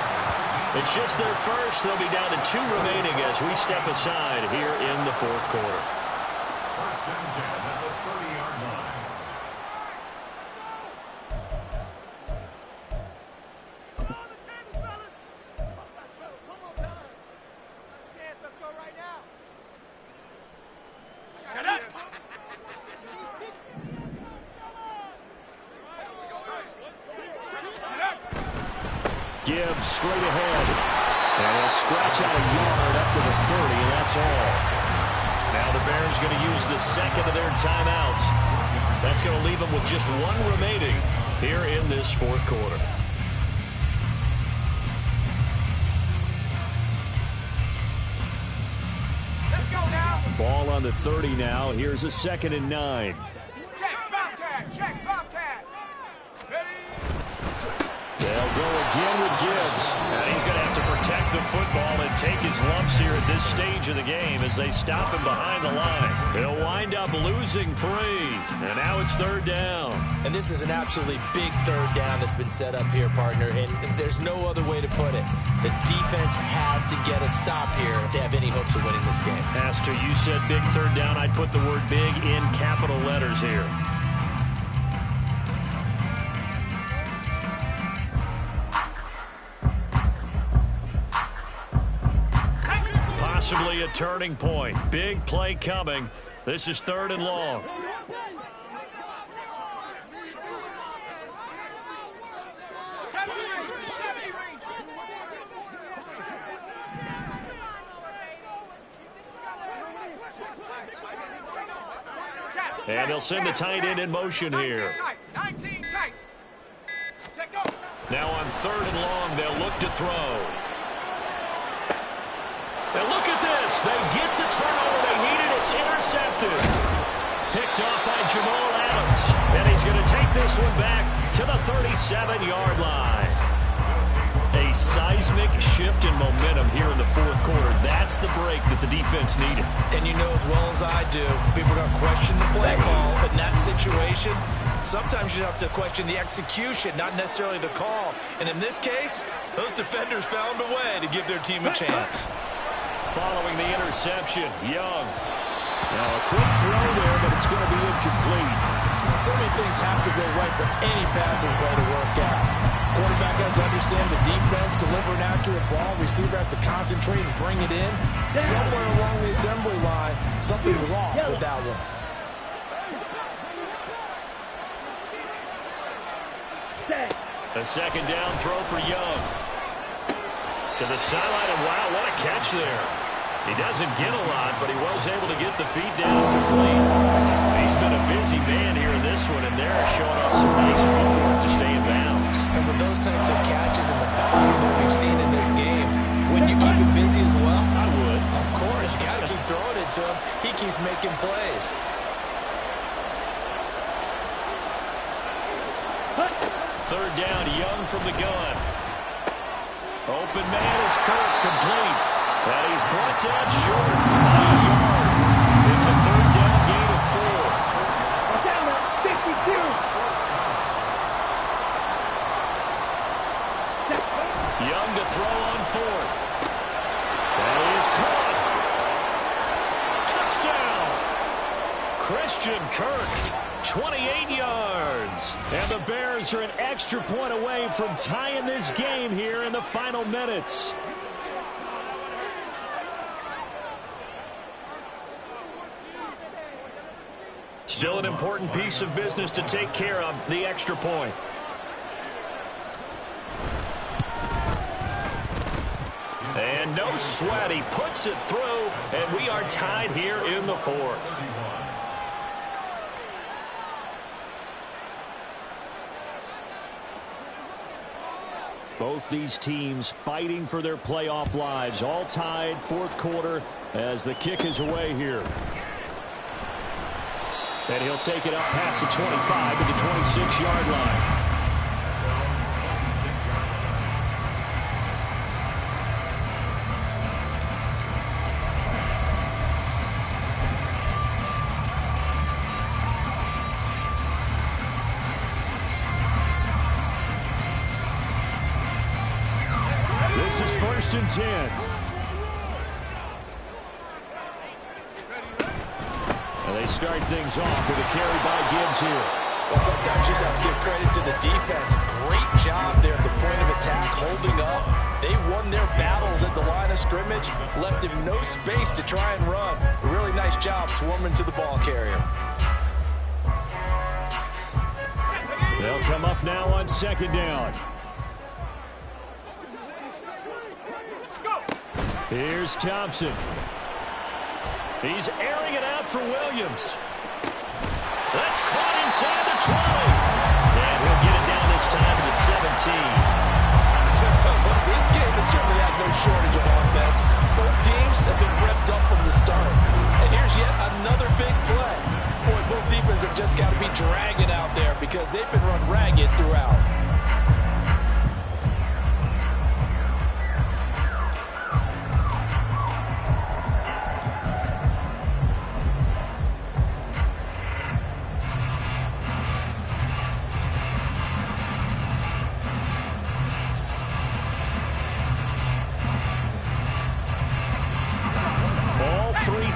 It's just their first. They'll be down to 2 remaining as we step aside here in the 4th quarter. 1st and 10 at the 30-yard line. Gibbs straight ahead. And he'll scratch out a yard up to the 30, and that's all. Now the Bears going to use the second of their timeouts. That's going to leave them with just one remaining here in this fourth quarter. Let's go now. Ball on the 30 now. Here's a 2nd and 9. Check Bobcat. Check Bobcat. Ready? They'll go again with Gibbs. And he's going to have to protect the football and take his lumps here at this stage of the game as they stop him behind the line. They'll wind up losing 3. And now it's 3rd down. And this is an absolutely big 3rd down that's been set up here, partner. And there's no other way to put it. The defense has to get a stop here if they have any hopes of winning this game. Pastor, you said big 3rd down. I'd put the word big in capital letters here. Possibly a turning point. Big play coming. This is 3rd and long. And they'll send the tight end in motion here. 19 tight. Check go. Now on 3rd and long, they'll look to throw. And look at this. They get the turnover they needed. It's intercepted. Picked off by Jamal Adams. And he's going to take this one back to the 37-yard line. A seismic shift in momentum here in the fourth quarter. That's the break that the defense needed. And you know as well as I do, people are going to question the play call. In that situation, sometimes you have to question the execution, not necessarily the call. And in this case, those defenders found a way to give their team a chance. Following the interception, Young. Now a quick throw there, but it's going to be incomplete. So many things have to go right for any passing play to work out. Quarterback has to understand the defense, deliver an accurate ball. Receiver has to concentrate and bring it in. Somewhere along the assembly line, something was off with that one. A 2nd down throw for Young. To the sideline, and wow, what a catch there. He doesn't get a lot, but he was able to get the feet down complete. He's been a busy man here in this one, and they're showing off some nice footwork to stay in bounds. And with those types of catches and the volume that we've seen in this game, wouldn't you keep him busy as well? I would. Of course, you got to keep throwing it to him. He keeps making plays. Third down, Young from the gun. Open man is Kirk, complete. And he's brought down short by a yard. It's a 3rd down gain of 4. Down at 52. Young to throw on 4th. That is caught. Touchdown. Christian Kirk. 28 yards. And the Bears are an extra point away from tying this game here in the final minutes. Still an important piece of business to take care of, the extra point. And no sweat, he puts it through, and we are tied here in the 4th. Both these teams fighting for their playoff lives, all tied, 4th quarter, as the kick is away here. And he'll take it up past the 25 to the 26-yard line. This is 1st and 10. And they start things off with a carry by Gibbs here. Well, sometimes you just have to give credit to the defense. Great job there at the point of attack, holding up. They won their battles at the line of scrimmage, left him no space to try and run. A really nice job swarming to the ball carrier. They'll come up now on 2nd down. Here's Thompson. He's airing it out for Williams. That's caught inside the 20. And he'll get it down this time to the 17. This game has certainly had no shortage of offense. Both teams have been prepped up from the start. And here's yet another big play. Boy, both defenses have just got to be dragging out there because they've been run ragged throughout.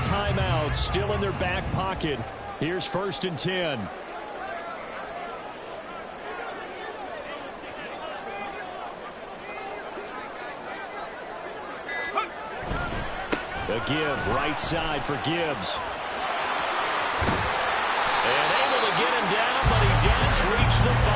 Timeouts still in their back pocket. Here's 1st and 10. The give right side for Gibbs. And able to get him down, but he does reach the 5.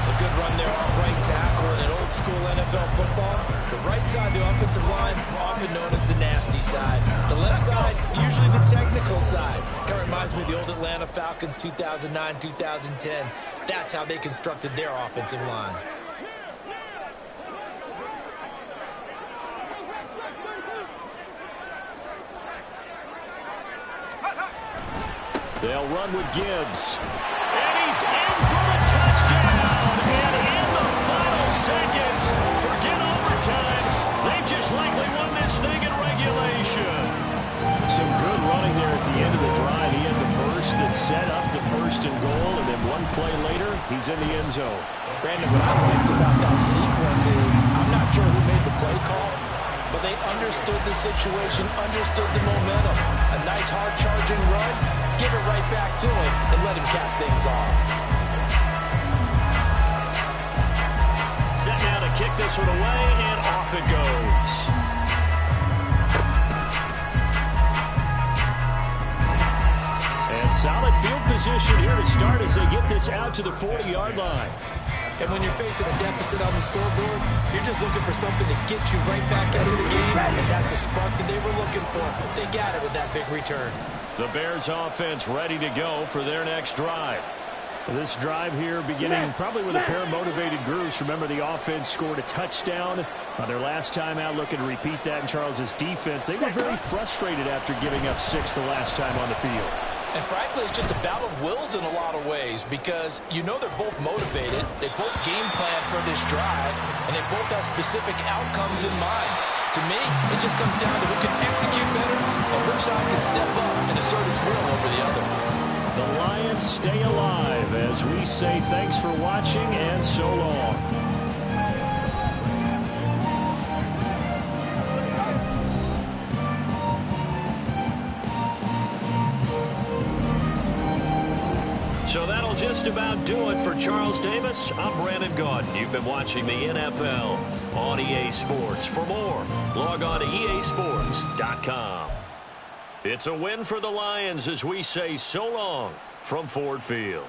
A good run there off right tackle in an old school NFL football. The right side of the offensive line, often known as the nasty side. The left side, usually the technical side. Kind of reminds me of the old Atlanta Falcons 2009-2010. That's how they constructed their offensive line. They'll run with Gibbs. And he's in for the touchdown. And in the final seconds, forget overtime. They've just likely won this thing in regulation. Some good running there at the end of the drive. He had the burst that set up the 1st and goal, and then one play later, he's in the end zone. Brandon, what I liked about that sequence is I'm not sure who made the play call, but they understood the situation, understood the momentum. A nice hard charging run, give it right back to him, and let him cap things off. Set now to kick this one away, and off it goes. And solid field position here to start as they get this out to the 40-yard line. And when you're facing a deficit on the scoreboard, you're just looking for something to get you right back into the game, and that's the spark that they were looking for. They got it with that big return. The Bears offense ready to go for their next drive. This drive here beginning probably with a pair of motivated groups. Remember, the offense scored a touchdown on their last time out. Looking to repeat that in Charles's defense. They were very frustrated after giving up 6 the last time on the field. And frankly, it's just a battle of wills in a lot of ways because you know they're both motivated. They both game plan for this drive, and they both have specific outcomes in mind. To me, it just comes down to who can execute better and which side can step up and assert its will over the other. The Lions stay alive as we say thanks for watching and so long. So that'll just about do it for Charles Davis. I'm Brandon Gaudin. You've been watching the NFL on EA Sports. For more, log on to easports.com. It's a win for the Lions as we say so long from Ford Field.